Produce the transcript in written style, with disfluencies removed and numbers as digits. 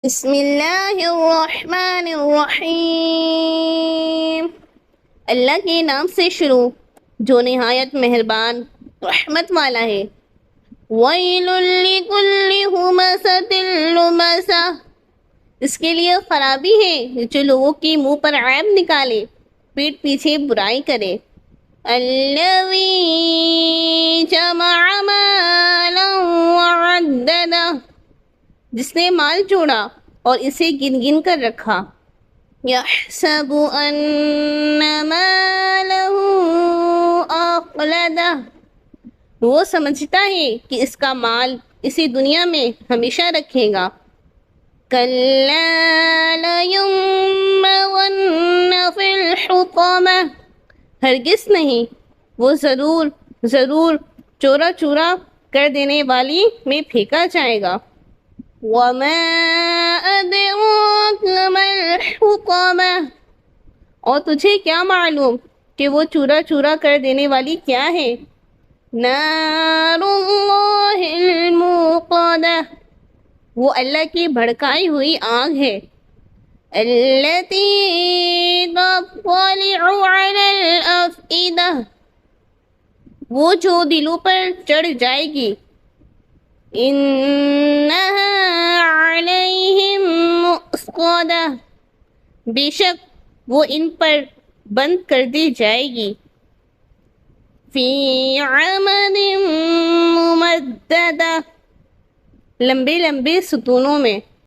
بسم اللہ الرحمن الرحیم، اللہ کے نام سے شروع جو نہایت مہربان رحمت والا ہے۔ ویل لکل ہمزۃ لمزہ، اس کے لیے خرابی ہے جو لوگوں کے منہ پر عیب نکالے، پیٹ پیچھے برائی کرے۔ الذی جمع مالا وعددہ، جس نے مال جوڑا اور اسے گن گن کر رکھا۔ یحسب ان مالہ اخلدہ، وہ سمجھتا ہے کہ اس کا مال اسی دنیا میں ہمیشہ رکھے گا۔ کلا لینبذن فی الحطمہ، ہرگز نہیں، وہ ضرور چورا چورا کر دینے والی میں پھینکا جائے گا۔ وما ادراک ما الحطمہ، اور تجھے کیا معلوم کہ وہ چورا چورا کر دینے والی کیا ہے؟ نار اللہ الموقدہ، وہ اللہ کی بھڑکائی ہوئی آگ ہے۔ التی تطلع علی الافئدہ، وہ جو دلوں پر چڑھ جائے گی۔ انہا علیہم مؤصدہ، بے شک وہ ان پر بند کر دی جائے گی۔ فی عمد ممددہ، لمبے لمبے ستونوں میں۔